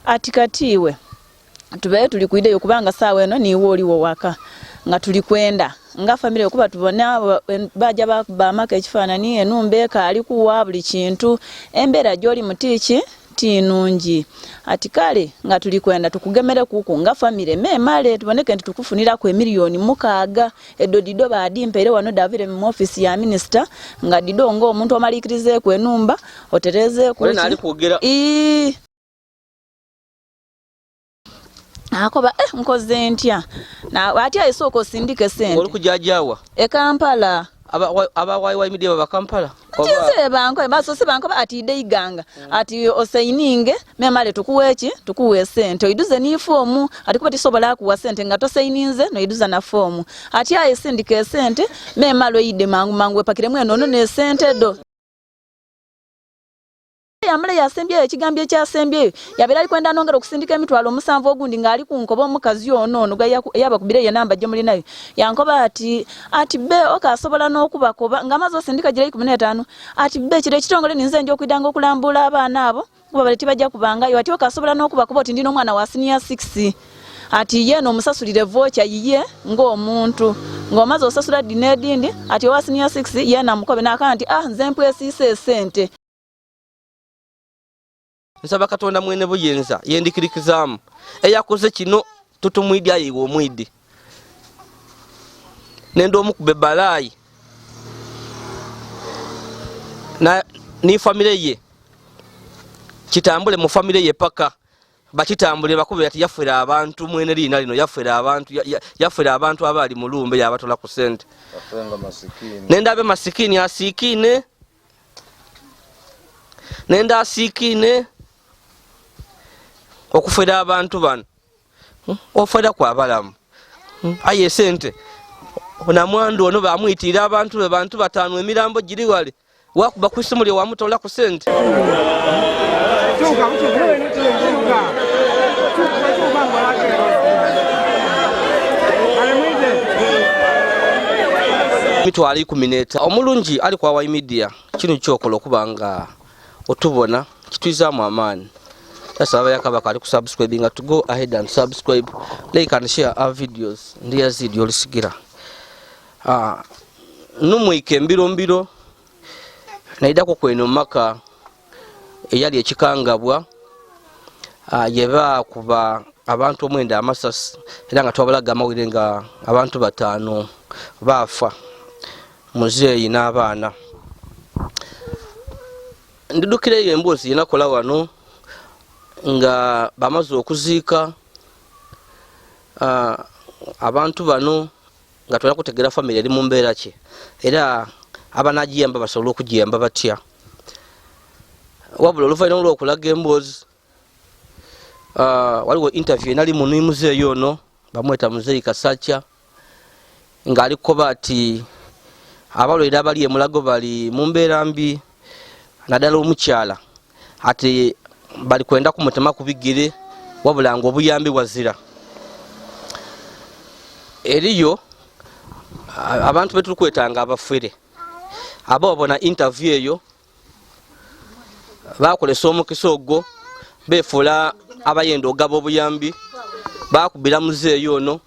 ati katiwe tubaye tulikuideyo kubanga sawa eno niwo oliwo waka nga tulikwenda nga family okuba tubona baja bamaka ekifanani enumbeeka ali kuwa buli kintu embera gyoli mutichi tinungi ati kale nga tulikwenda tukugemere kuku nga family memale tuboneke nti tukufunira ku miliyoni mukaaga edo dido badimpere wano davire mu office ya minister nga dido ngo omuntu amalikirize ku enumba otereze ku ali kugera akoba nkoze ntya na ati ayisoko sindike sente oli kujajawa Kampala aba waiwa media baba Kampala Tise banko baso se banko ati deiganga ati osaininge memale tukuwechi tukuwe sente oiduze ni formu ati kuba tisobola kuwa sente ngato saininze no iduza na formu ati aye sindike sente memalo ide mangu epakire mweno ne sente do yamule yasembye ekigambye kyasembye yabera ali kwenda nongera okusindika emitwalo musanvu ogundi ngali kunkoba omukazi ono yaba kubire ya namba gye muli nayo yankoba ati be okasobola n'okubakoba ngamazo sindika gire 15 ati be kire kitongole ninze nje okwidanga okulambula abaana abo kuba bali tibajja kubangayo ati okasobola n'okubakoba oti ndino omwana wa senior 6 ati ye no musasulire vocha yiye ng'omuntu ng'omazo osasula dinedindi ati wa senior 6 ye namukobe nakanti nze mpwesise sente nsaba Katonda mwene buyenza yendikirikizamu eyakoze kino tutumwidi ayiwo omwidi nendo omukube balayi na ni family ye kitambule mu family ye paka bakitambule bakube ati yafera abantu mwene lina lino yafera abantu abali mu lumbe yabatola ku sente afenga masikini nenda abe masikini asikine nenda asikine okufera abantu bano ofera kwa balamu aye sente ona mwandu ono bamwitira abantu batano emirambo giri wale wakuba kwisumuli wamutola ku sente mitwalo 10 omulungi ali kwa Wai Media kino kyokola okubanga otubona kitwizamu amaani. That's why I subscribing to go ahead and subscribe, like and share our videos. Ndiya zidi olisigira. Numwike mbiro naida ko kweno maka eyali ekikangabwa yeba kuba abantu omwenda amasasi era nga twabalaga amawire nga abantu batano bafa muzeeyi n'abaana. Ndidukire embozi inakola wano nga bamaze okuziika abantu bano nga twala kutegera family eri mu mbeera ki era abanajiyamba basobola okujiyamba batya wabula oluvaanyuma lw'okulaga emboozi waliwo interview enali mu muzeeyi ono bamweta muzeeyi Kasakya ng'alikoba ati abalwaire abali emulago bali mu mbeera mbi naddala omukyala ati bali kwenda kumutema kubigire wabula ngo obuyambi wazira eriyo abantu betu kwetanga abafere abo bona interview eyo bakolesa omukisa ogwo befula abayenda ogaba obuyambi bakubira muzeeyi ono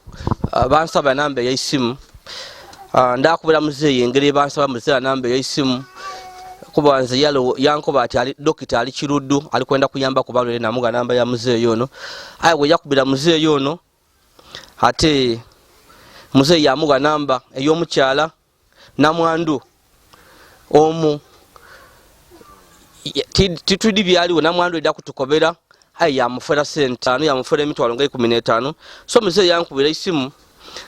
bansaba namba ey'essimu ndakubira muzeeyi engeri bansaba muzeeyi namba ey'essimu kubanze yalo yankoba ati ali dokita ali kiruddu ali kwenda kuyamba kubalwere namuga namba ya muzeeyi ono ayi yakubira muzeeyi ono ate muzeeyi yamuga namba ey'omukyala namwandu omu titudi byaliwo namwandu eda kutukobera ayi yamufera sente yamufera emitwalo nga 15 so muzeeyi yankubira isimu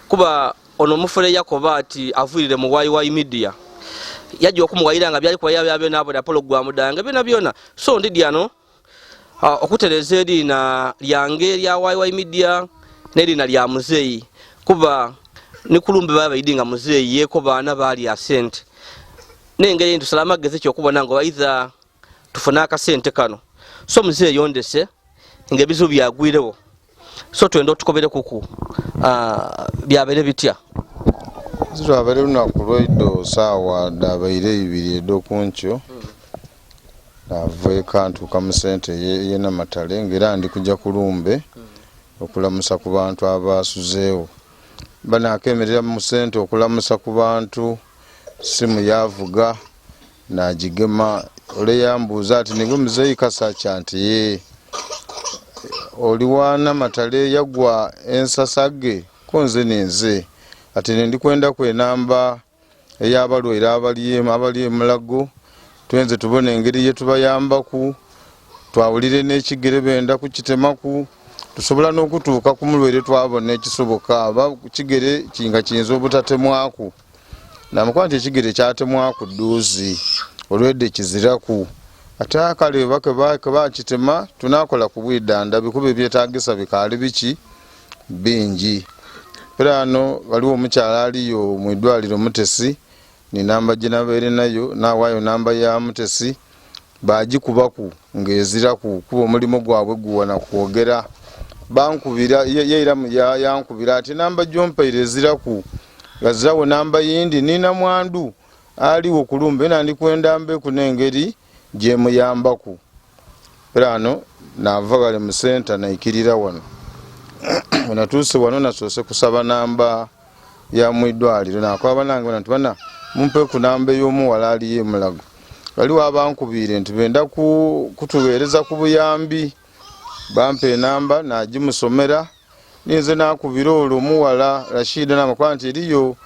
kuba ono mufere yakoba ati avulire mu Wai Media yaje okumuwayira nga byali kwa yabyo nabo da program danga byona so ndidi ano okutereza eri na lyange lya Wai Media neri na lya muzeeyi kuba nikulumbe baba idinga muzeeyi yeko bana bali asente nengeri ndu salama geze kyo kubona ngo either tufuna ka sente kano so muzeeyi yondese ngebizo byagwirewo so twendo tukobere kuku byabere bitya Zirabere lunaku lwaido sawa dabaire ibiri edo kuncho nave kantuka mu sente ye Namatale ngera ndi kujja kulumbe okulamusa ku bantu abasuzeewo banakemerera mu sente okulamusa ku bantu simu yavuga najigema ole yambuuza ati nigwe muzeeyi Kasakya nti ye oli wa Namatale yagwa ensasage konze ninze ati ndi kwenda kwenamba eyabalwaire abali emulago twenze tubone engeri ye tubayambaku twawulire n'ekigere benda kukitemaku tusobola n'okutuuka ku mulwaire twabona ekisoboka aba kigere kinga kiyinza obutatemwaku namukwante ekigere kyatemwaku dduuzi olwedde kiziraku ate akale bakitema tunakola ku bwidanda bikube byetaagisa bikaali biki bingi pirano waliwo omukyala aliyo mu ddwaliro Mutesi ni namba ginabeere nayo nawaayo namba ya Mutesi bagikubaku ng'eziraku kuba omulimu gwabwe guwana kwogera bankubira yeira yankubira ati namba gyompaire eziraku gazirawo namba yindi nina mwandu aliwo kulumbe nandi kwenda mbeku n'engeri gyemuyambaku pirano nava gale mu senta naikirira wano natuuse wano nasoose kusaba namba ya mwidwaliro nakwaba nange nti bana mumpe ku namba y'omuwala aliyo emulago waliwo abankubiire nti benda kutuweereza ku buyambi bampe enamba nagimusomera ninze nakubira olwo omuwala Rashida namakwa nti eriyo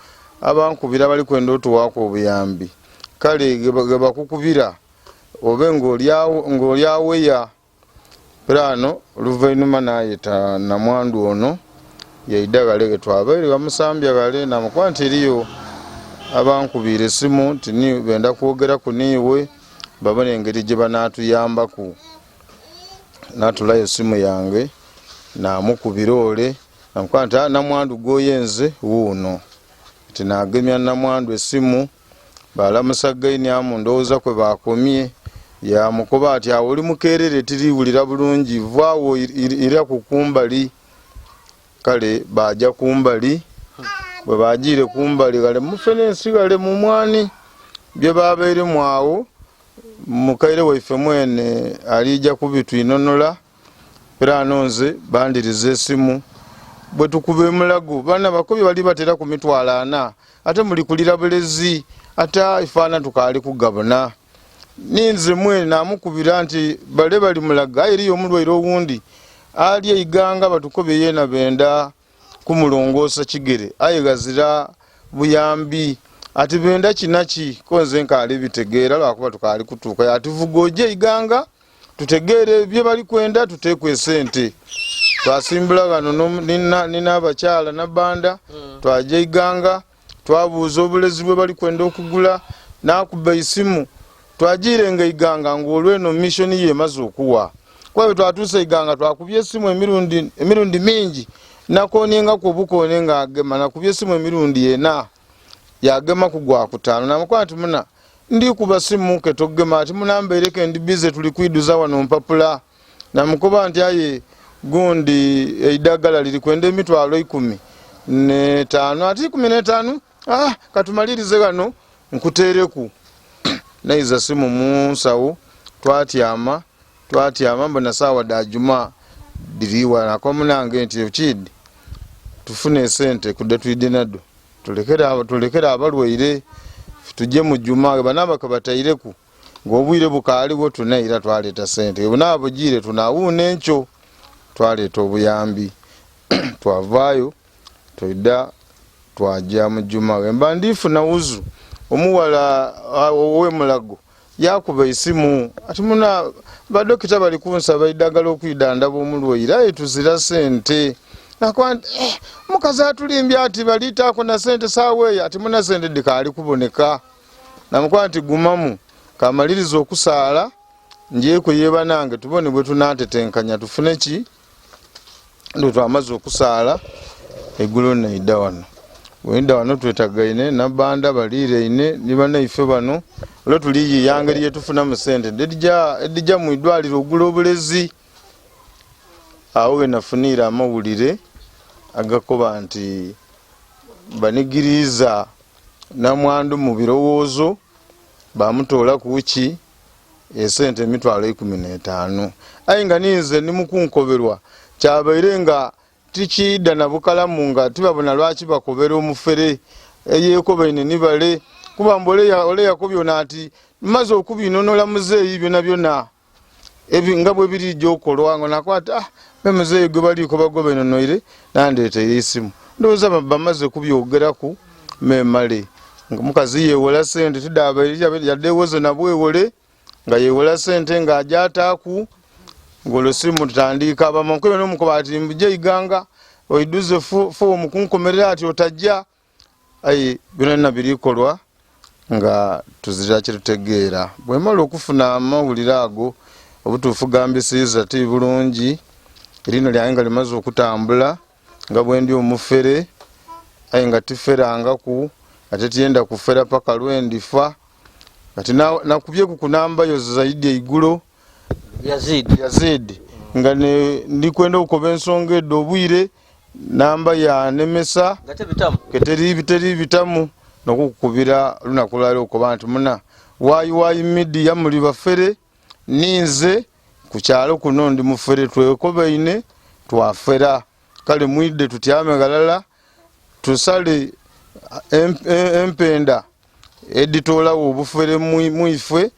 abankubira bali kwenda otuwaako obuyambi kale gebakukubira obe ng'olyaweya pirano oluvainuma nayeta namwandu ono yaidagale getwabaire bamusambya gale namakwa nti eriyo abankubira esimu nti benda kwogera ku niiwe babona engeri gye banaatuyambaku natulayo esimu yange namukubira ole namakwa nti namwandu goyenze wuuno nti nagemya namwandu esimu balamusa gaini amu ndowooza kwe bakomye yamukoba ati awo oli mukeerere tiriwulira bulungi vaawo ira ku kumbali kale bajja kumbali bwe bagiire kumbali gale mufene ensigale mu mwani bye babeere mwawo mukaire waife mwene alijja kubitwinonola pirano nze bandiriza esimu bwe tukube mulago bana bakobi bali batera ku mitwalo 4 ate muli kulira bulezi ate ifaana tukaali kugabona ninze mwene namukubira nti bale bali mulaga eriyo omulwaire owundi ali eiganga batukobe yena benda kumulongoosa kigere ayegazira buyambi ati benda kinaki konze nkaali bitegeera lwakuba tukaali kutuuka ativugoje iganga tutegeere bye bali kwenda tuteekwe sente twasimbula gano nina abakyala nabanda twaje iganga twabuuza obulezi bwe bali kwenda okugula nakuba isimu twajirenga iganga ng'olweno mission ye emaze okuwa kwawe twatuuse iganga twakubye esimu emirundi mingi nakonyenga ku bukonenga agema nakubye esimu emirundi yena yagema kugwa kutaano namakwa nti muna ndi kuba simu ke togema ati munambeereke ndi bize tuli kwiduza wano mpapula namukoba nti aye gundi eidagala liri kwenda emitwalo 15 ati 15 katumalirize gano nkuteereku naiza simu munsawo twatyama mbona saawa dajuma diriwa nakomunange nti ekidi tufune sente kudde twidde naddo tulekera abalwaire tujje mu juma banaba kabataireku ng'obwire bukaaliwo tunaira twaleeta sente bunabo gire tunawuuna enkyo twaleeta obuyambi twavaayo toida twajja mu juma emba ndifuna wuzu omuwala ow'emulago yakuba isimu ati muna badokita bali kunsaba eddagala okwidandaba omulwaire aye tuzira sente nakwa mukazi atulimbye ati balitaako na sente saaweeyo ati muna sente dikaali kuboneka namukwa nti gumamu kamaliriza okusaala njeeko yeeba nange tubone bwe tunaatetenkanya tufune ki ndo twamaze okusaala eggulo naida wano wenda wano twetagaine nabanda baliireine ni banaife bano olwo tuliyiya ngeri yetufuna mu sente edijja mu idwaliro ogula obulezi awo we nafuniira amawulire agakoba nti banigiriza namwandu mu birowoozo bamutoola kuki esente emitwalo 15 aye nga ninze nimukunkoberwa kyabaire nga tikida na bukalamu nga tibabona lwaki bakobera omufere eyekobaine nibale kuba ole yakobyo nati maze okubinonola muzeeyi byona nga bwe biri gyokolwa ngo nakwata bemuzeeyi gwe baliko bagobenonoire nandeetera esimu ndowooza bamaze kubyogeraku memale mukazi yewola sente tidaabaire yaddewoze nabwewole nga yewola sente nga ajataaku ngolo simu tutandika abamukwebe n'omukoba ati mbujeiganga oiduze fomu kunkomerera ati otajja ayi byonna birikolwa nga tuzira kitutegeera bwemala okufuna amawulire ago obutuufu gambisiiza ti bulungi erino lyange nga limaze okutambula nga bwendi omufere aye nga tiferangaku ate tiyenda kufera paka lwendifa ati nakubyeku ku namba yo zaidi eigulu yazidi nga ndikwenda okukoba ensonga eddo obwire namba ya nemesa keteri bitamu nokukubira lunaku lwali okuba nti muna wayi media muli bafere ninze ku kyalo kuno ndi mufere twekobaine twafera kale mwidde tutyame galala tusale empenda editolawo obufere muife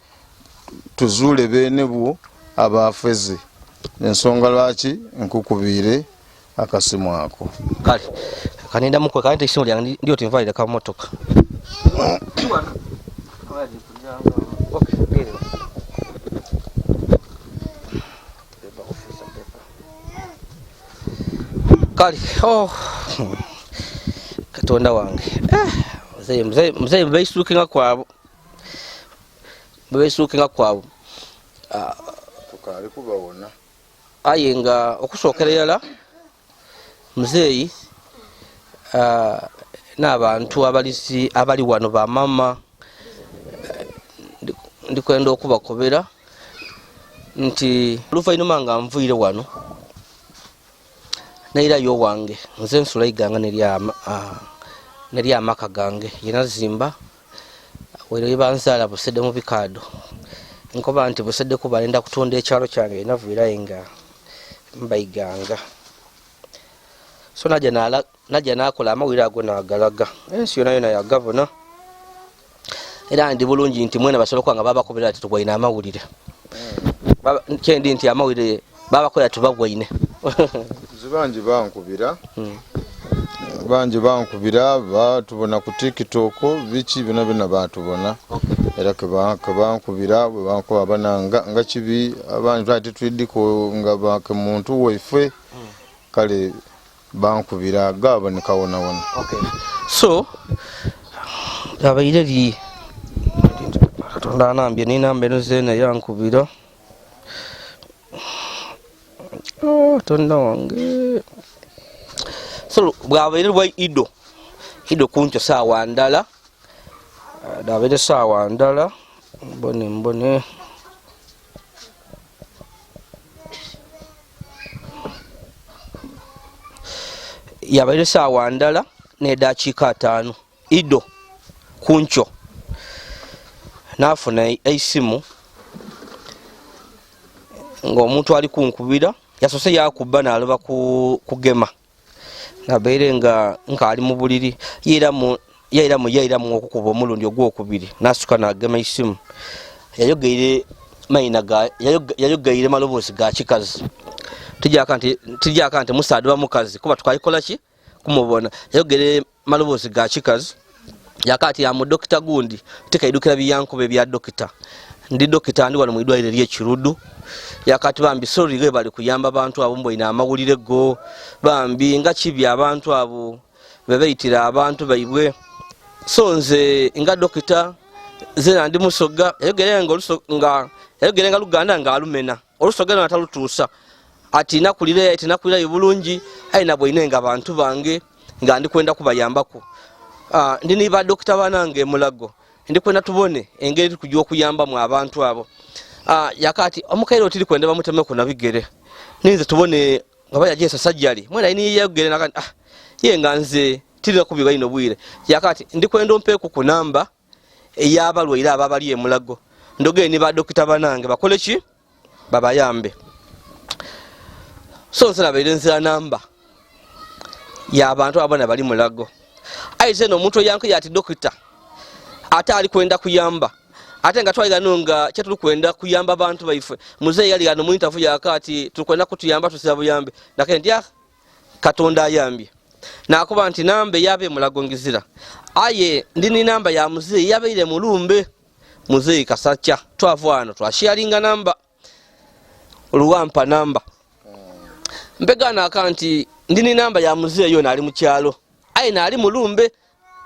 tuzule bene bwo abafeze ensonga lwaki nkukubire akasimu ako kale kanenda mukwe kante isimu lyange ndio tinvalira ka motoka kale katonda wange mzee mbeisukinga kwabo tukali kubawona aye nga okusookera yala muzeeyi n'abantu abali wano bamama ndikwenda okubakobera nti oluvainuma nga nvuire wano nairayo wange nze nsula iganga neri amaka gange yenazimba wero banzala busede mu bikado nkoba nti busede kuba nenda kutunda ekyalo kyange yenavuirayo nga mbaiganga so najja nakola amawulire ago nagalaga ensi yona yagavuna era ndi bulungi nti mwena basobola kuba nga babakobera ati tugwaine amawulire kyendi nti amawulire babakola tubagwaine banji bankubira batubona ku TikTok biki bina batubona era kebankubira bwebankuba bananga nga kibi abanji twati twidiko nga bake muntu waife kale bankubira gaba nikawona wona so abaire li tondanambye ninamba eno zena yankubira tonda wange so bwabaire bwa ido kuncho sawa ndala dabaire sawa ndala mbone yabaire sawa ndala nedakika 5 ido kuncho nafuna eisimu ng'omuntu ali kunkubira yasose yakuba naloba kugema nabaire nga ali mu buliri yairamu okukuba omulundi ogwokubiri nasuka nagema isimu yayogeire maloboozi ga kikazi tijaka nti musaadi wa mukazi kuba tukayikola ki kumubona yayogeire maloboozi ga kikazi yakati ya mu dokita gundi tikaidukira biyankobe bya dokita ndi dokita ndi wano mwidwalire ly'ekirudu yakati bambi sorry ge bali kuyamba abantu abo mboina amawulire go bambi nga kibi abantu abo bebeitira abantu baibwe sonze nga dokita zena ndi musoga yayogerenga luganda nga alumena olusoga natalutuusa ati nakulira bulungi aina bwoinenga abantu bange nga ndi kwenda kubayambako ndi niba dokita banange mulago ndi kwenda tubone engeri kujja okuyamba mu abantu abo yakati omukairo tili kwenda bamuteme ku nabigere ninze tubone ngaba yagesa sajjali mwena ini yegere nakati yenga nze tili kubiga ino bwire yakati ndi kwenda ompeku ku namba eyabalwaire ababali emulago ndogere ne badokita banange bakole ki babayambe. So nsala bairenzera namba y'abantu abana bali mulago. Aize no omuntu yanko yati dokita ate ali kwenda kuyamba ate nga twaliga nonga kyatuli kwenda kuyamba abantu baife. Muzeeyi yali ano mu interview yakati tukwenda kutuyamba tusaba buyambe nakendya Katonda ayambye nakuba nti namba yabe mulago ngizira aye ndini namba ya muzeeyi yabeire mulumbe muzeeyi Kasakya twavano twasharinga namba oluwampa namba mpegana akanti ndini namba ya muzeeyi yona ali mu kyalo aye na ali mulumbe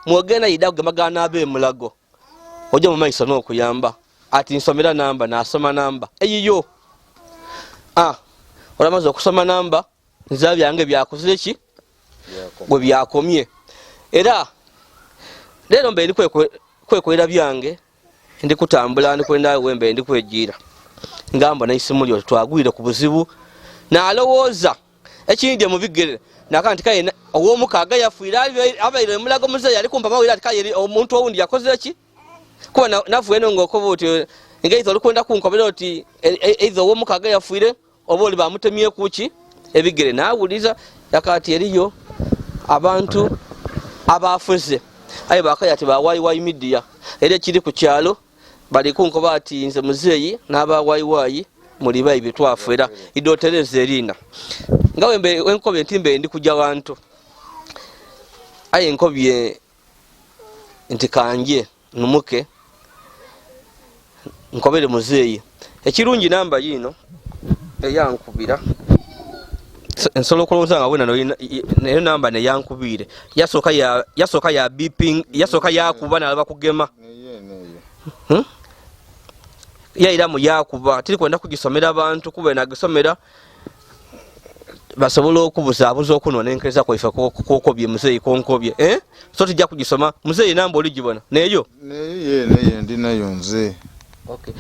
mwogena ida kugamagana abe mulago ojo mu maiso n'okuyamba ati nsomera namba nasoma namba eyiyo olamaze okusoma namba nza byange byakozile ki gwe byakomye era lero mbe ndi kwekolera byange ndi kutambula ndi kwenda wembe ndi kwejira ngamba na isimu lyo twagwire ku buzibu nalowooza ekindi mu bigere nakanti kaye owo mukaga yafuira abaire mulago muzeeyi ali kumpa mawira ati kaye omuntu owundi yakozile ki kuba navuye nongokoba oti ngeizo olikwenda kunkobera oti eizo owo mukaga yafuire oba oli bamutemye kuki ebigere nawuliza yakati eriyo abantu abafuze aye bakaya ati bawayi media ere kiri ku kyalo bali kunkoba ati nze muzeeyi n'abawayi muli bayi twafuera idotereze erina ngawe mbe wenkobye ntimbe ndi kujja wantu aye nkobye nti kanje numuke nkobere muzeeyi ekirungi namba yino eyankubira nsolo kolozanga wena nayo namba ne yankubire yasoka ya beeping yasoka yakuba nalaba kugema yaira mu yakuba tiri kwenda kugisomera abantu kuba nagisomera basobola okubuzaabuza okunonenkeza kwaife kokobye muzeeyi konkobye so tujja kugisoma muzeeyi namba oligibona neyo neye ndinayo nze. Okay.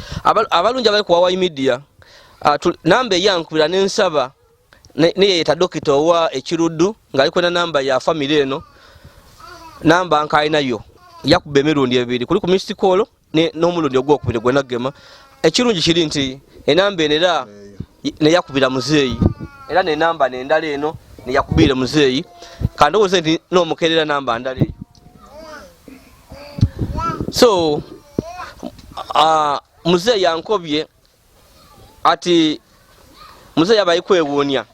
Abalungi abali ku Hawaii Media namba eyankubira n'ensaba neyeta dokita owa ekiruddu ng'ali kwenda namba ya family eno namba nkainayo yakuba emirundi ebiri kuli ku missed call n'omulundi ogwokubiri gwe nagema. Ekirungi kiri nti enamba eno era neyakubira muzeeyi era n'enamba n'endala eno neyakubire muzeeyi kandowooze nti n'omukerera namba ndala eyo. So muzeeyi yankobye ati muzeeyi abayi kwewuunya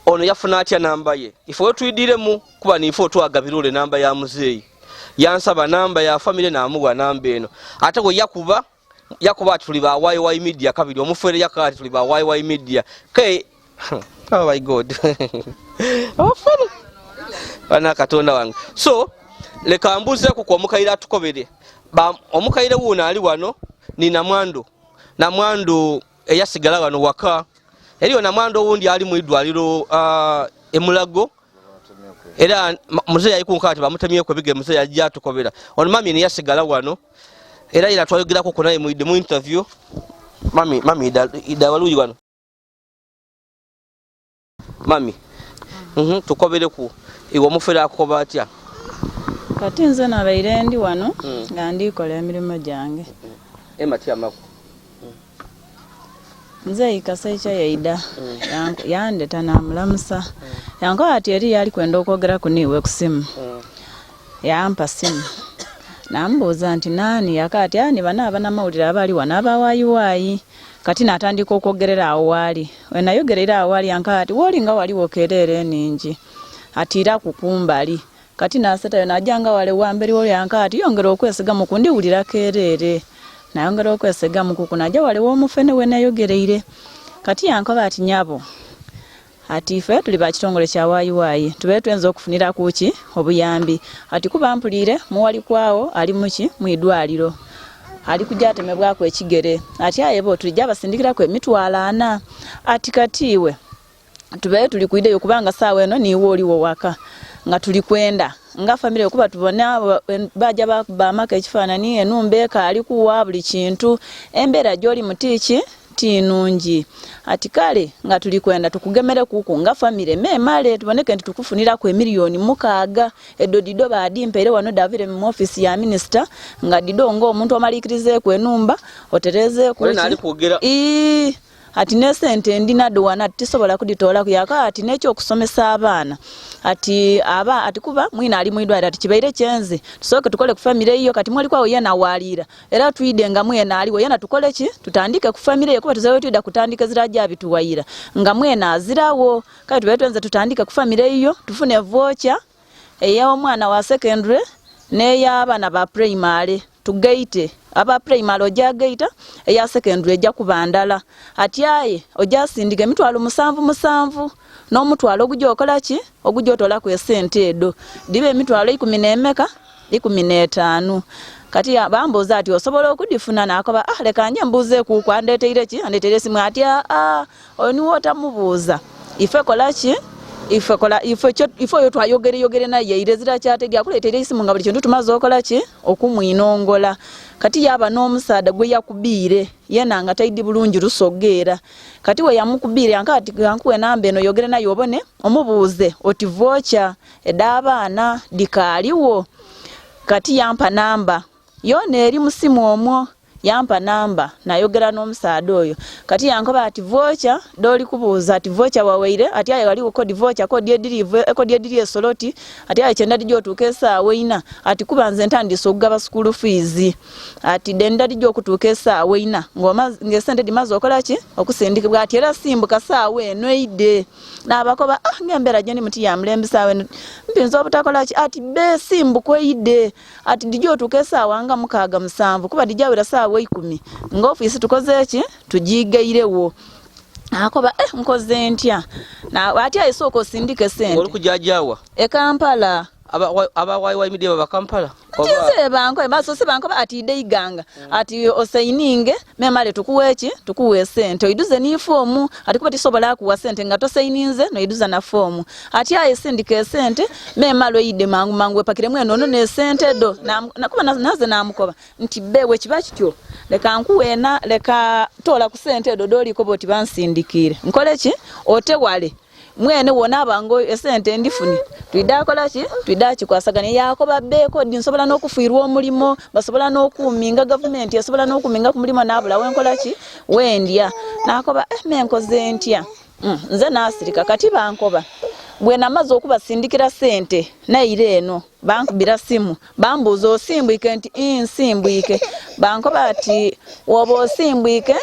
ono yafuna atya namba ye ife wetuyidiremu kuba nife otwagabirule namba ya muzeeyi yansaba namba ya family namuwa namba eno ate we yakuba ati tuli ba Hawaii Media kabiri omufere yakati tuli ba Hawaii Media ke oh my god ofere bana Katonda wange. So leka mbuze ku kwa mukaira tukobere omukaire wuuna ali wano ni namwandu eyasigala wano waka eriyo namwandu owundi ali mu idwaliro emulago era muzeeyi ayikunkaati bamutemyeko bige muzeeyi ajja tukobera ono mami ni yasigala wano era ira twayogerako kunaye mu interview mami ida waluyi wano mami tukobere ku iwe omufere akoba atya kati nze nabaire ndi wano nga ndikola emirimu gyange ematya mako nze Kasakya yaida yandeta namulamusa yanko ati eri yali kwenda okwogera kuniwe ku simu yampa simu nambuuza nti nani yakati ani bana abanamawulire abali wano abawayiwayi kati natandika okwogerera awo wali wenayogerera awo wali yankati wolinga wali wokerere ningi atira kukumbali kati nasetayo najanga wale wamberi woli yankati yongera okwesiga mukundi wulira kerere nayongera okwesiga mukuku najja wale womufene wenayogereire kati yankoba ati nyabo ati ife tuli bakitongole kya wayiwayi tube twenza okufunira kuki obuyambi ati kuba mpulire muwali kwawo ali muki mwidwaliro ali kujatemebwako ekigere ati ayebo tulijja basindikira ku emitwalo 4 ati katiwe tube tuli kuideyo kubanga sawa eno niwo oliwo waka nga tuli kwenda nga family okuba tubona baja bamaka ekifaanani enumbeeka ali kuwa buli kintu embera gyoli mutiiki tinungi ati kale nga tulikwenda tukugemere kuku nga family memale tuboneke nti tukufunira ku milioni 6 eddo dido badimpeere wano davire mu office ya minister nga dido ngo omuntu amalikirize ku enumba otereze ku ati ne sente ndina dowana tisobola kuditola kuyaka ati necho okusomesa abaana ati kuba mwina ali mwidwara ati kibaire kyenze tusoke tukole ku family hiyo kati mwali kwa yena walira era tuide nga mwena ali yena tukole ki tutandike ku family kuba tuzawe tuida kutandika ziraja bituwaira nga mwena azirawo kati tubetwenze tutandike ku family hiyo tufune voucher eya omwana wa secondary ne yabana ba primary tugaite aba primary oja gaita eya secondary eja kubandala ati aye oja sindike mitwalo 7 no mutwalo ogujja okola ki ogujja otola ku esente edo dibe mitwalo 15 kati bamboza ati osobola okudifuna nakoba leka nje mbuze ku kwandeteire ki andeteire simu ati oni wota mubuza ife kola ki ifo yo twayogere na yeire zira kyate gya kuletere isimu nga buli kintu tumaze okola ki okumwinongola kati yaba n'omusaada gwe yakubire yena nga taidi bulungi rusogera kati we yamukubire ankati gankuwe namba eno yogere na yobone omubuuze oti voucher edabaana dikaliwo kati yampa namba yona eri musimu omwo yampa namba nayogera n'omusaada oyo kati yankoba ati voucher doli kubuuza ati voucher waweire ati aye wali kodi voucher kodi ediri esoloti ati aye kyenda dijo tukesa weina ati kubanze ntandise okugaba school fees ati denda dijo okutukesa weina ngoma ngesente dimazo okola ki okusindikibwa ati era simbuka saawe enoide nabakoba ngembera je ni muti ya mlembisa we mpinzo obutakola ki ati be simbuko ide ati dijo tukesa wanga mukaga 7 kuba dijawira saawe 10 ngo office tukoze ki tujigairewo akoba nkoze ntya na ati ayisoko sindike sente oli kujajawa Kampala aba wai media baba Kampala Tize banko baso se banko ati ideiganga ati osaininge memale tukuwechi tukuwe sente oiduze ni formu ati kuba tisobola kuwa sente ngato saininze no iduza na formu ati aye sindike sente memale ide mangu pakire mweno no ne sente do na kuba naze namukoba nti bewe kibachi kyo leka nkuwena leka tola ku sente do doli ko boti bansindikire nkolechi otewale mwene wona abango esente ndifuni tuidakola ki tuidachi kwasagana yako babeko dinsobola nokufuirwa omulimo basobola nokuminga government yasobola nokuminga ku mulimo nabula wenkola ki wendya nakoba menkoze ntya nze nasirika kati bankoba bwena mazo okubasindikira sente naire eno bankubira simu bambuza osimbwike nti insimbwike bankoba ati wobo osimbwike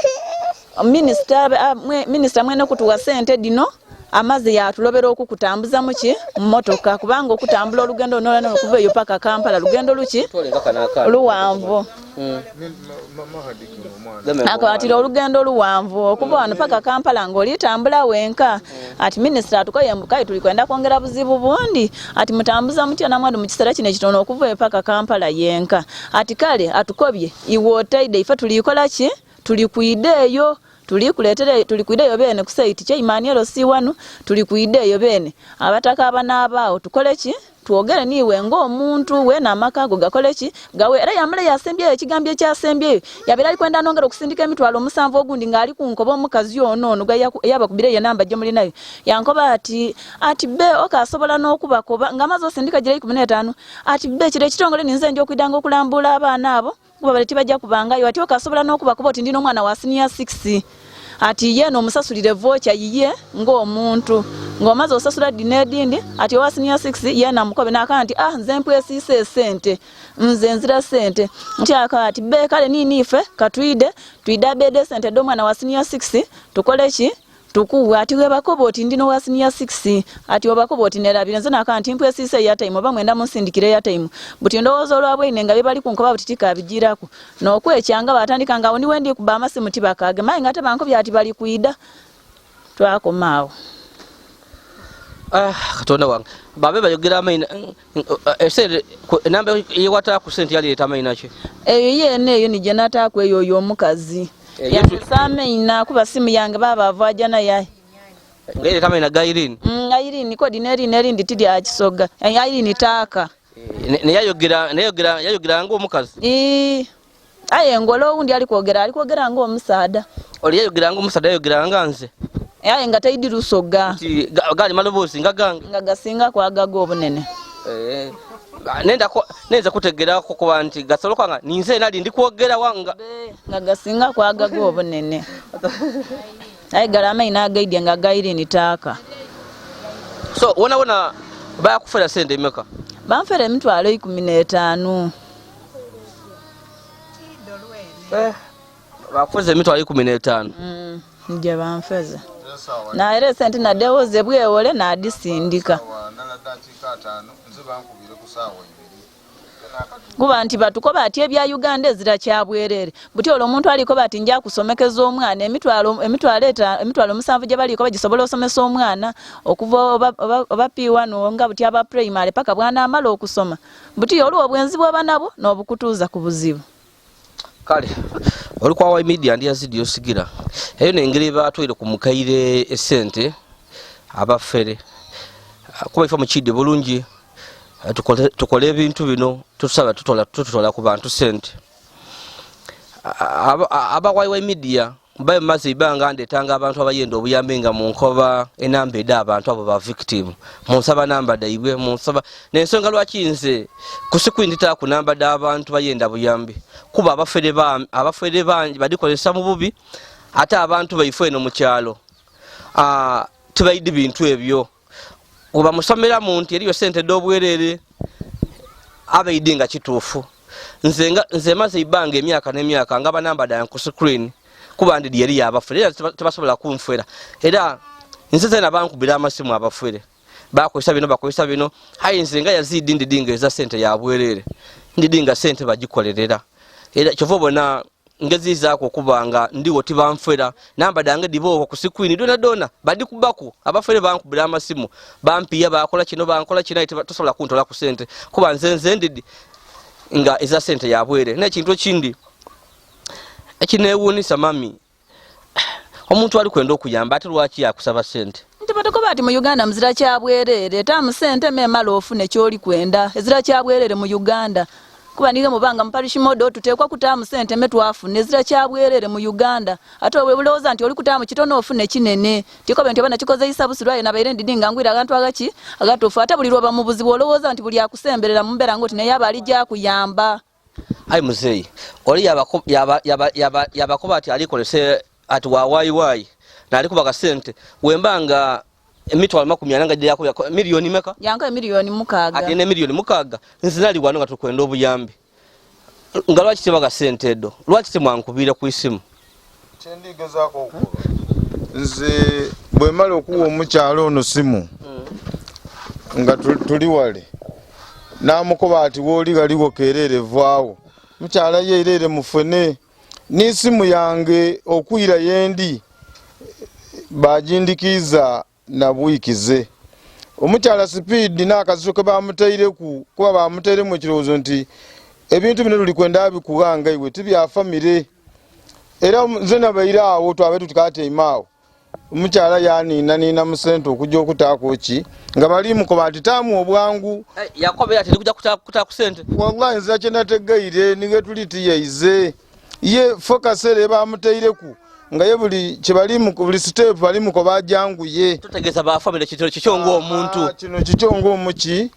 minister mwene kutuwa sente dino amazi ya tulobera okukutambuza muki mmotoka kubanga okutambula olugendo nolano okuva eyo paka Kampala lugendo luki luwanvu akwatira olugendo luwanvu okuva wano paka Kampala ng'olitambula wenka ati minister atukoye mbukai tulikwenda kwongera buzibu bundi ati mutambuza mutya namwadu mu kisera kino ekitono okuva paka Kampala yenka ati kale atukobye iwe otaide ife tulikola ki tulikuideeyo tulikuideyo bene ku site kye Emmanuel C1 tulikuideyo bene abataka abanabaawo tukole ki tuogere niwe ng'omuntu we namakago gakole ki gawe era yamule yasembye ekigambye kyasembye yabera alikwenda nongera okusindika emitwalo 7 ogundi ngali kunkoba omukazi ono yaba kubire ye namba gye muli nayo yankoba ati be okasobola n'okubakoba ngamaze osindika gire 15 ati be kire kitongole ninze nje okwidanga okulambula abaana abo kuba baleti bajja kubangayo ati okasobola n'okubakoba oti ndino mwana wa senior 6 ati yeno musasulire voucher yiye ng'omuntu ng'omaze osasula dinedindi ati wa senior 6 yena mukobe nakanti nze mpwesise sente nze nzira sente nti akati be kale nini ife katwide bede sente do mwana wa senior 6 tukole ki tukuwa ati we bakoboti ndino wa senior 6 ati obakoboti nerabire nze nakanti mpwesise ya time oba mwenda musindikire ya time buti ndowozo lwabwe inenga bibali kunkoba butitika bijirako nokwekyanga batandika nga oni wendi kubama simu tibakage mayi ngate banko byati bali kuida twakomaawo katonda wange babe bayogera amaina ese namba yewata ku sente yali etamaina ki eyo ni jenata ku eyo omukazi yasame ina kuba simu yange baba avajana yayi ngere tamaina gairini Irene kodi neri nditidi akisoga Irene taka ne yayogera ngo omukazi aye ngolo undi alikwogera nga omusaada oli yayogera nga omusaada yayogera nga nze aye nga tayidi lusoga gali maloboozi nga gange nga gasinga kwagaga obunene nenza kutegerako kuba nti gasoloka nga ninze nali ndikwogera wanga nga gasinga kwagaga obunene aye gala amaina agaidya nga gairi nitaaka so wona bayakufera sente emeka banfera emitwalo 15 bakufuza emitwalo 15 nje banfeza na era sente nadewoze bwewole nadisindika kuba nti batukoba ati ebya Uganda ezira kyabwerere buti olwo omuntu aliko bati nja kusomekeza omwana emitwalo 7 gye baliko bagisobola osomesa omwana okuva oba P1 nga buti aba primary paka bwana amala okusoma buti olwo obwenzi bwaba nabo n'obukutuuza ku buzibu kale oli kwa wa media ndi yazidi osigira eyo nengeri batwire ku mukaire esente abafere kuba ifa mukide bulungi tukole ebintu bino tusaba tutola ku bantu sente aba wa media baye maze ibanga ndetanga abantu abayenda obuyambe nga mu nkoba enamba eda abantu abo ba victim munsaba namba daibwe munsaba nensonga lwakinze kusikwindita ku namba da abantu bayenda buyambe kuba abafere bangi badikolesa mu bubi ate abantu bayifweno mu kyalo tibayidi bintu ebyo oba musomera muntu eriyo sente dobwerere abayidi nga kituufu nze maze ibanga emyaka n'emyaka nga banamba da ku screen kuba ndi yeri abafere tebasobola kumfera era nze zena bankubira amasimu abafere bakozesa bino hayi nze nga yazidi ndidinga eza sente yabwerere ndidinga sente bagikolerera era kyovobona ngezi zako kubanga ndiwo tibamfera namba dange dibo ku sikwini dona badikubaku abafere bankubira amasimu bampiya bakola kino bankola kino tosobola kuntola ku sente kuba nze ndidi nga eza sente yabwere n'ekintu kindi ekinewunisa mami omuntu ali kwenda okuyamba ate lwaki yakusaba sente ntibatuko bati mu Uganda muzira kyabwerere tamu sente memala ofune kyoli kwenda ezira kyabwerere mu Uganda kuba nige mubanga mparishi modo tutekwa kutamu sente metwafu nezira kyabwerere mu Uganda ate obwe buloza nti oli kutamu kitono ofune kinene tiko benti bana kikoze isabu sirwaye na bayire ndinga ngwira abantu agaki agatofu ate buli lwa mubuzi boloza nti buli akusemberera mu mbera ngoti ne yaba alija kuyamba ai muzei oli yabakoba ati alikolese ati wai na alikuba sente wembanga emitwalo 10 nga yako milioni meka yanka milioni mukaga ati ne milioni mukaga nzinali wano nga tukwenda obuyambi ngalwa kitibaga sente do lwaki timwankubira ku isimu kyendigezako okuba nze bwe mala okuwa omukyalo ono simu nga tuli wale namukoba ati woli galiwo kerere vaawo mukyala yeerere mufene n'isimu yange okwira yendi bajindikiza na bwikize omukyala speed n'akaziso bamuteireku kuba bamuteire mu kirowoozo nti ebintu bino luli kwenda abikuganga iwe tibyafamire era nze nabaire awo twabe tukateimaawo omukyala yanina mu sente okujja okutaako ki nga bali mukoba ati tamu obwangu yakobera ati ndikuja kutaako sente wallahi nze kyenategeire nige tuliti yeize ye fokasere bamuteireku nga ye buli kibali mu buli step bali muko bajanguye tutegeza ba family kitoro kichongo omuntu kino kichongo omuki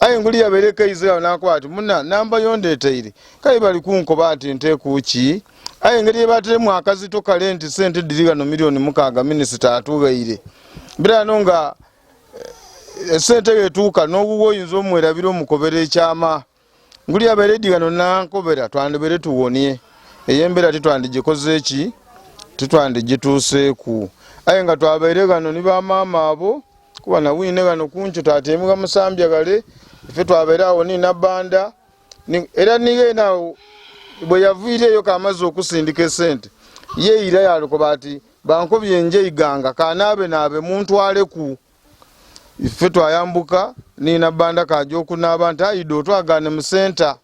aye nguli yabereka izira nakwati muna namba yondeteire kai bali kunko bati nte kuki aye ngeri batere mu akazito kalenti sente diriga no milioni mukaga minisita atugaire bira nonga sente yetuka n'obuwo yinzo omwerabiro mukobere ekyama nguli yaberediga no nankobera twandebere tuwonie eyembera titwandije eki titwandijituuse ku aye nga twabaire gano ni ba mama abo kuba na wine gano kuncho tatemuga musambya gale ife twabaire awo ni nabanda era nige nawo bwe yavuire yo kamazo okusindika sente ye ira yaliko bati banko byenje iganga kanabe nabe muntu aleku ife twayambuka ni nabanda kajo kunabanta ido twagane mu center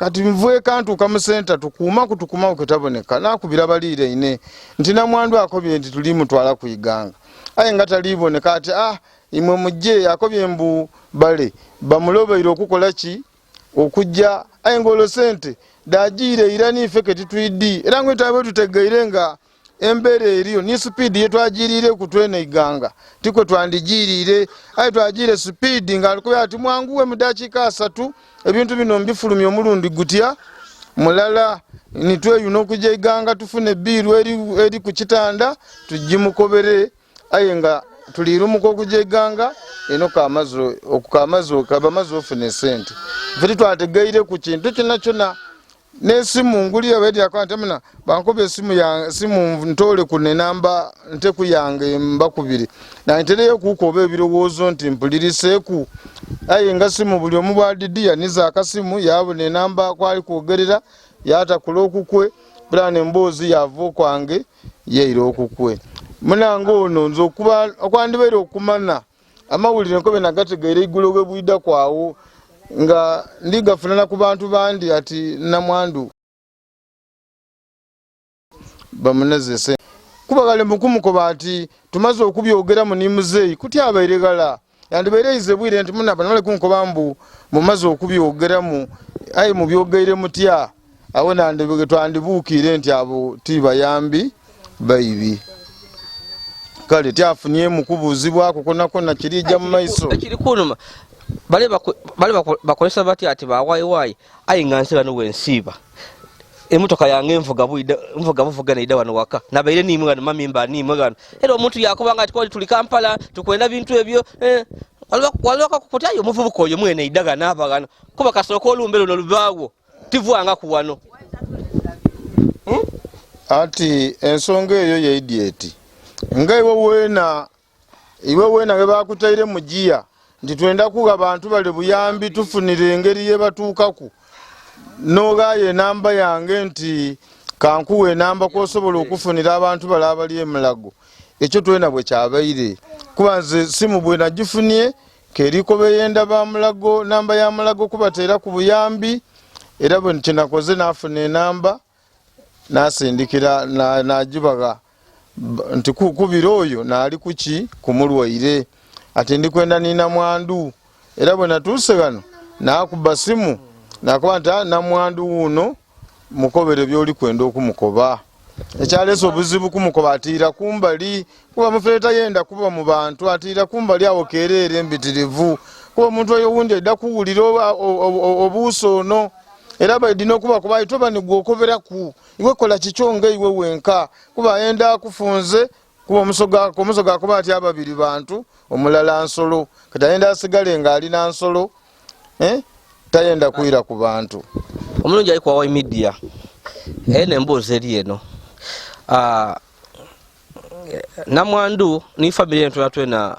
kati mvuye kantu kamu center tukuma kutukuma okutaboneka nakubira balire ine ntina mwandu akobye nti tuli mutwala kuiganga aye ngata liboneka ati imwe mujje akobye mbu bale bamulobeire okukola ki okujja aye ngolo sente dajire era nife ketitwidi era ngwe tabe tutegeire nga embere eriyo ni speed yetwajirire kutwene iganga tiko twandijirire ayi twajire speed nga alikuwa ati mwanguwe mu dakika 3 ebintu bino mbifulumye omulundi gutya mulala nitwe yuno kuje iganga tufune biru eri ku kitanda tujimukobere ayi nga tulirumuko kuje iganga eno kamazo kabamazo ofune sente vili twategeire ku kintu kinachona nesimu ngulira bedi akantamuna bankobe simu ntole kune namba nte kuyange mbakubiri na ntereye kukobe birowozo nti mpuliriseku aye nga simu buli omubadidia niza akasimu yabone namba kwali kuogerera yata kulokukwe brane mbozi yavo kwange yeiro okukwe munango ono nzo kuba okwandibere okumana amawulire nkobe nagategeire igulowe buida kwawo nga ndigafunana ku bantu bandi ati namwandu bamunezese kubagale mukumuko bati tumaze okubyogera mu nimuzeyi kuti abayiregala yandibereize bwire nti muna banale kunko bambu mumaze okubyogera mu ayi mu byogeire mutya abona ndibege twandibukire nti abo tibayambi bayibi kale tyafunye mukubuzibwa kokona kirija mu maiso kiri kunuma bale bakolesa bati ati bawayi ayi ngansira no wensiba emotoka yange mvuga buvuga na idawa no waka nabaire ni mwana mamimba ni mwana era omuntu yakobanga ati ko tuli Kampala tukwenda bintu ebyo walwaka kukutayo muvubuko yo mwene idaga nabagana kuba kasoko olumbelo no lubawo tivwanga kuwano ati ensonga eyo ye idiot nga iwe wena gebakutaire mujiya ndi twenda kuga bantu bali buyambi tufunire engeri ye batuukaku nogaye namba yange nti kankuwe namba kosobola okufunira abantu balabali emulago ekyo twena bwe kyabaire kubanze simu bwe nagifunye keriko beyenda ba mulago namba ya mulago kubatera ku buyambi era bwe kinakoze nafune namba nasindikira najibaga nti kubiroyo nali kuki kumulwaire ati ndikwenda nina mwandu era bwe natuse gano nakuba simu nakwanta na mwandu uno mukobere byoli kwenda okumukoba ekyaleso obuzibu kumukoba atira kumbali kuba mufeta yenda kuba mu bantu atira kumbali awo kerere mbitirivu kuba omuntu oyo wundi edda kuwulira obuuso no era badino kuba kuba itoba ni gwokobera ku iwe kola kichonge iwe wenka kuba yenda kufunze kuba omusoga kuba ati ababiri bantu omulala nsolo katayenda asigale nga ali na nsolo tayenda kuira ku bantu omulungi ali kwa media ene mboze eri eno namwandu ni familia yetu twena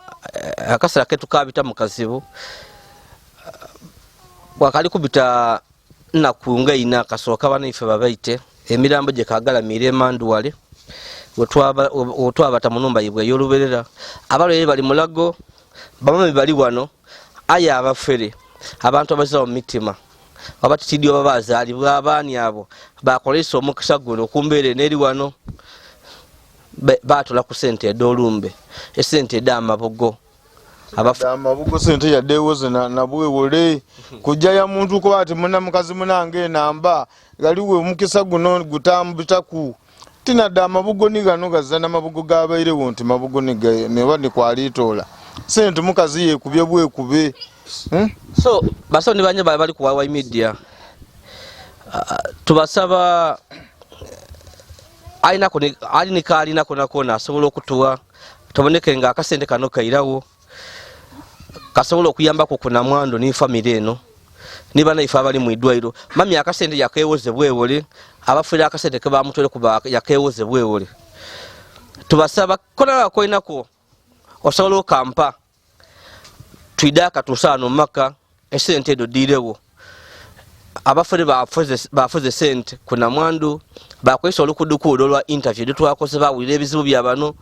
akasala ketu kabita mukazibu wakali kubita na kunga ina kasoka bana ife babaite emirambo je kagala mire mandu wale otwaba tamunumba yibwe yoluberera abalo bali mulago bamwe bali wano aya abafere abantu abaza mu mitima abatitidio babazali bwabani abo bakolesa omukisa guno kumbere neri wano batola ku sente dolumbe esente dama bogo amabugo sente ya dewoze na bwe wole kujja ya muntu ko ati muna mukazi munange namba galiwe omukisa guno gutambita ku tina dama bugo ni gano gazana mabugo gabaire wonti mabugo ni ne bani kwalitola sente mukazi ye kubye bwe kube so baso ni banye bali ku wa media tubasaba aina kone ali ni kali nako kona asobola okutuwa tuboneke nga akasente kano kairawo kasobola okuyamba ko kuna mwando ni family eno nibana ifa bali mu idwairo mami akasente yakewoze bwewole abafira akasente ke bamutwele kuba yakewoze bwewole tubasaba kona ko inako osobola kampa twidaka tusano maka esente do direwo abafere bafuze sente kuna mwandu bakwesa olukudukudo lwa interview ditwakoze bawulira ebizibu byabano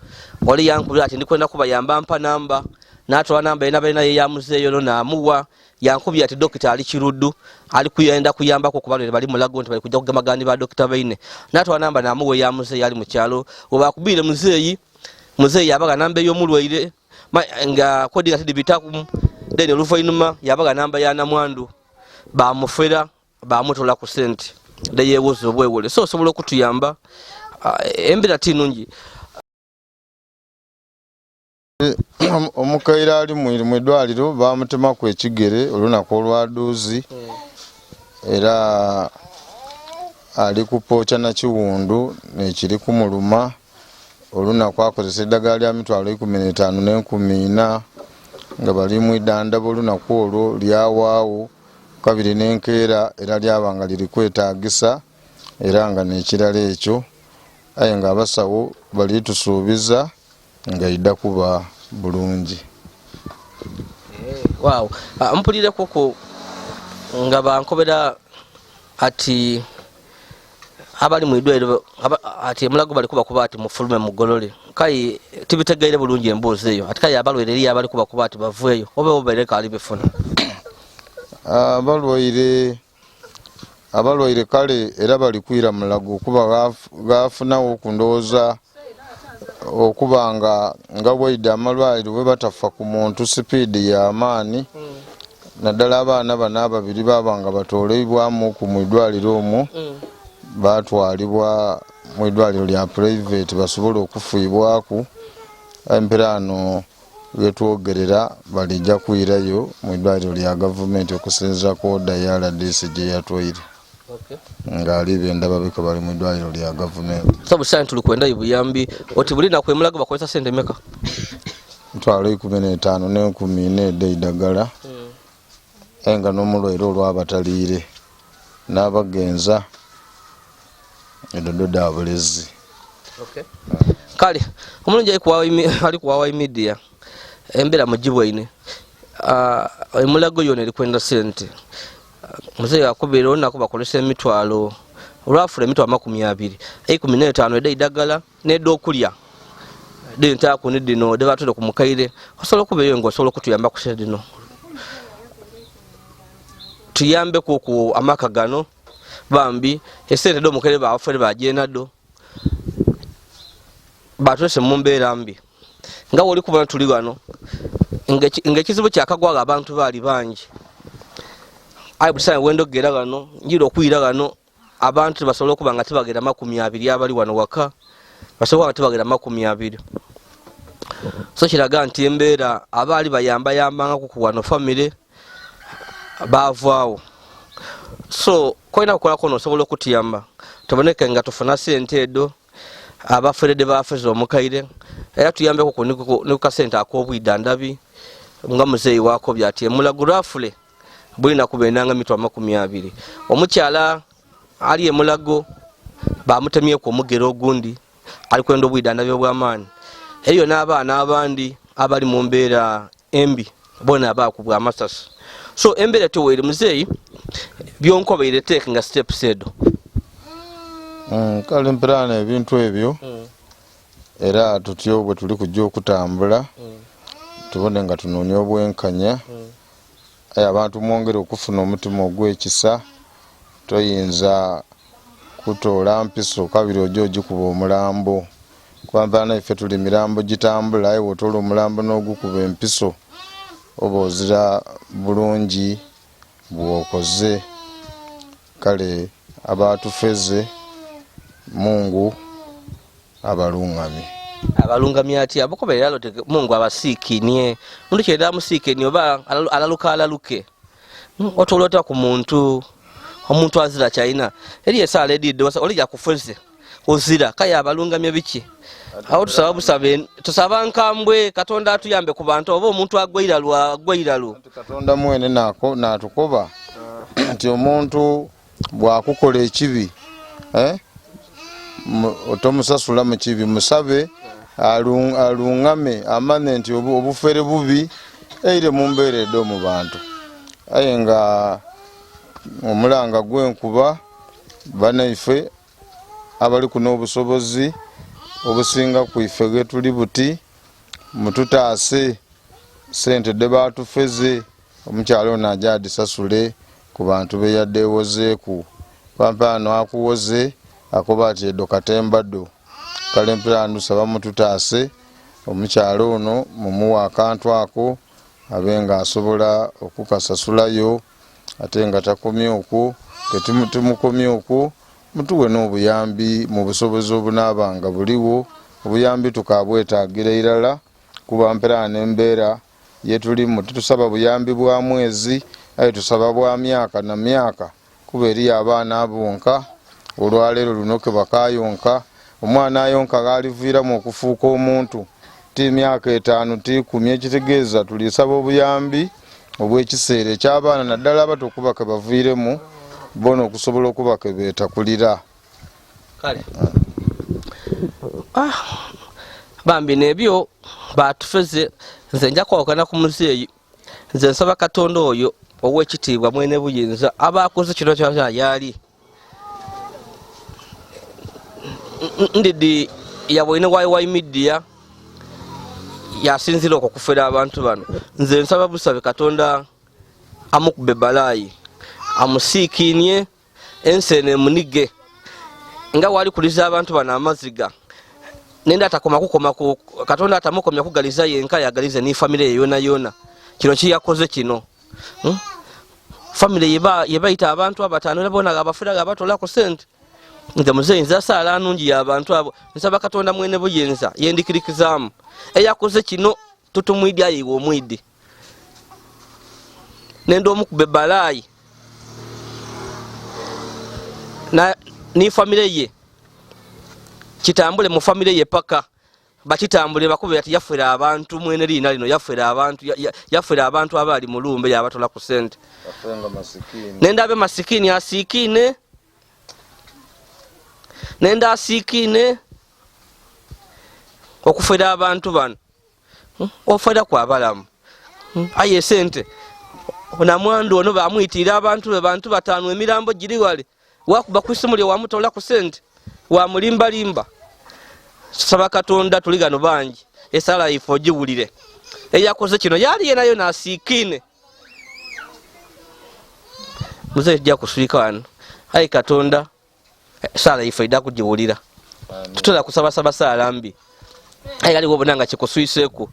oli yankubira ati ndikwenda kuba yamba mpa namba natwa namba ena bena ye yamuzeyo no namuwa yankubira ati dokita ali kiruddu ali kuyenda kuyamba ko kubalere bali mulago nti bali kujja kugamagani ba dokita baine natwa namba namuwe yamuzeyo ali mu kyalo oba kubire muzeyi abaga namba yo mulwaire nga kodi ati bitakum dene lufa inuma yabaga namba ya namwandu bamufera bamutola ku sente yeewoza obwewole so osobola okutuyamba embeera tinungi omukaire ali mu ddwaliro bamutemaku ekigere olunaku olwaduuzi era ali kupooca na kiwundu nekiri kumuluma olunaku akozesa eddagala lya mitwalo 15 n'enkumi 4 nga bali mu idandabo olunaku olwo lyawaawo kabiri n'enkeera era lyaba nga liri kwetaagisa era nga n'ekirala ekyo aye nga abasawo bali tusuubiza nga idda kuba bulungi. Wow. Mpulire koko nga bankobera ati abali mu idwaliro ati emulago bali kuba ati mufulume mugolole kai tibitegeire bulungi emboozi eyo ati kai abalwere eri abali kuba ati bavueyo obe obereka ali bifuna abalwaire kale era bali kwira mulago kuba gafunawo okundowooza okuba nga bwaida amalwaliro bwe batafa ku muntu sipiidi ya amaani naddala abaana bano ababiri babanga batoolebwamu ku mu idwaliro omwo batwalibwa mu idwaliro lya private basobole okufiibwaku emperaano byetwogerera balijja kwirayo mu idwaliro lya gavumenti okusinziira ku oda ya RDC gye yatwaire ngaali bendaba biko bali mu idwaliro lya gavumenti sabu sane tuli kwenda ibuyambi oti buli nakwe mulago bakozesa sente meka mitwalo 15 n'enkumi 4 eddagala enga n'omulwaire olwabataliire n'abagenza edodo abulezi kale omulungi ali kuwawa media embeera mugibwaine emulago yona eri kwenda sente muzee akubira olunaku bakolesa emitwalo olwafula emitwalo 20 15 edda idagala nedda okulya dentaku nedino debatule ku mukaire osobola okubeeyo nga osobola okutuyamba ku sente dino tuyambe ku amaka gano bambi esente do mukaire bafere bagenda do batwese mu mbeera mbi nga woli kubona tuli wano ng'ekizibu kyakagwaga abantu baali bangi ayi busana wendo gera gano njiro okuyira gano abantu basobola okuba nga tebagenda 20 abali wano waka basobola nga tebagenda 20 so kiraga nti embeera abaali bayamba ku wano family bavaawo so koina kukola kono osobola okutuyamba tuboneke nga tufuna sente edo abaferede bafeza omukaire era tuyambeko ku kasente ak'obwidandabi nga muzeeyi wako byati emulago lwafule bulina kubendanga mitwalo 20 omukyala ali emulago bamutemyeku omugero ogundi ali kwenda obwidandabi obw'amaani eyo n'abaana abandi abali mu mbeera embi bona bakubwa amasasi so embeera tuweere muzeeyi byonkobeire teeka nga steps edo kale mperaana ebintu ebyo era tutyo bwe tuli kujja okutambula tubone nga tunoonya obwenkanya aye abantu mwongere okufuna omutima ogw'ekisa toyinza kutoola mpiso kabiri ojo ogikuba omulambo kwampaana iffe tuli mirambo gitambula aye wotoola omulambo n'ogukuba empiso oba ozira bulungi bwokoze kale abatufeze Mungu abalungami ati abakoberera alote Mungu abasiikinie mundu kyenda musiikini oba alaluke otolota ku muntu omuntu azira China eri esala edidde olija kufeze ozira kaya abalungamye biki aho tusaba nkambwe Katonda atuyambe ku bantu oba omuntu agweiralu Katonda mwene nako natukoba nti omuntu bwakukola ekibi otomusasula mu kibi musabe alungame amane nti obufere bubi eire mu mbeera edo mu bantu aye nga omulanga gwenkuba banaife abali kuno obusobozi obusinga ku ife ge tuli buti mututaase sente de batufeze omukyalo najadi sasule ku bantu be yaddewozeeku pampano akuwoze akoba ati edo katembaddo kale mpiranu saba mututaase omukyalo ono mumuwa akantu ako abenga asobola okukasasulayo ate nga takomye okwo tumukomye okwo mutuwe n'obuyambi mu busobozi obunaabanga buliwo obuyambi tukabwetaagira irala kuba mpera n'embeera yetulimu tutusaba buyambi bwa mwezi aye tusaba bwa myaka na myaka kuba eri abaana abonka olwaleero luno ke bakayonka omwana ayonka galiviiramu okufuuka omuntu ti myaka 5 ti 10 ekitegeeza tulisaba obuyambi obw'ekiseera eky'abaana naddala abato okuba ke baviiremu bona okusobola okuba ke beetakulira kale bambi nebyo batufeze nze nja kwawukana ku muzeeyi nze nsaba Katonda oyo ow'ekitiibwa mwene buyinza abakoze kino kyona yali ndidi yabwine wayi media yasinzira okufera abantu bano nze nsaba busabe Katonda amukube balayi amusiikiinye ensene munige nga wali kuliza abantu bano amaziga nenda atakoma ku Katonda atamukomya kugaliza yenka yagalize ni family yona kino kiyakoze kino family yebayita abantu abatano labona abafira abatola ku sente nze muzeeyi nza sala anungi y'abantu abo nsaba Katonda mwene buyinza yendikirikizamu eyakoze kino tutumwidi ayiwa omwidi nenda omukube balayi na ni family ye kitambule mu family ye paka bakitambule bakube ati yafera abantu mwene lina lino yafera abantu abali mu lumbe yabatola ku sente nenda abe masikini asikine nenda asikine okufera abantu bano ofera kwa balamu aye sente ona mwandu ono bamwitira abantu batano emirambo giri wale wakuba kwisumuli wamutola ku sente wa mulimba saba Katonda tuligano bangi esala ifo giwulire eyakoze kino yali yenayo nasikine muzeeyi jja kuswika wano ayi Katonda sala ifo ida kugiwulira tutola kusaba sala mbi ayi ali wobonanga kikuswiseku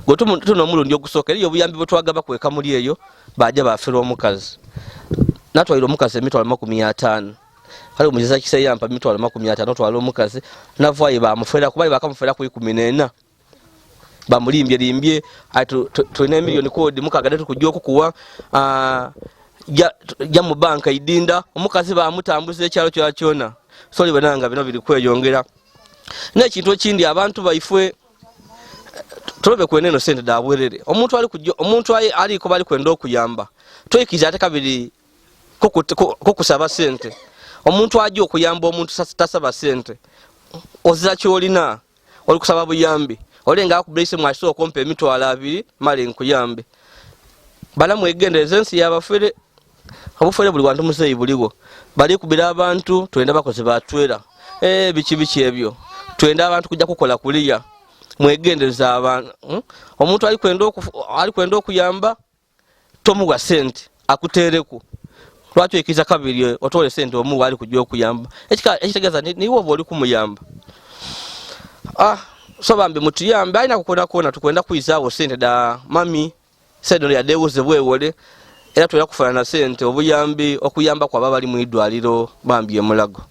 gwe tuno mulundi ogusooka eriyo obuyambi bwetwagaba kweka muli eyo bajja bafera omukazi natwalira omukazi emitwalo 500 kale omujaza kisayampa emitwalo 500 twala omukazi navaye bamufera kuba bakamufera ku 14 bamulimbye tulina miliyoni kodi mukagade tukujja okukuwa ja mu banka idinda omukazi bamutambuza ekyalo kyona soli bananga bino biri kweyongera n'ekintu ekindi abantu baifwe tulobe kweneno sente dabwerere omuntu aliko bali kwenda okuyamba toyikiza ate kabiri kokusaba sente omuntu aje okuyamba omuntu tasaba sente ozira kyolina oli kusaba buyambi olenga akublese mwaso okompa emitwalo 2 mali nkuyambe bala mwegendereze ensi yabafere obufere buli wantu muzeeyi buliwo bali kubira abantu twenda bakoze batwera biki ebyo twenda abantu kujja kukola kuliya mwegendereza abantu omuntu ali kwenda okuyamba tomuwa sente akutereku lwatyo ikiza kabiri otole sente omuwa ali kujja okuyamba ekitegeeza niwo boli kumuyamba so bambi mutuyambe alina kukona tukwenda kuyizaawo sente da mami sente ya dewuze bwewole era twera kufaana sente obuyambi okuyamba kwa baba ali mu idwaliro bambi emulago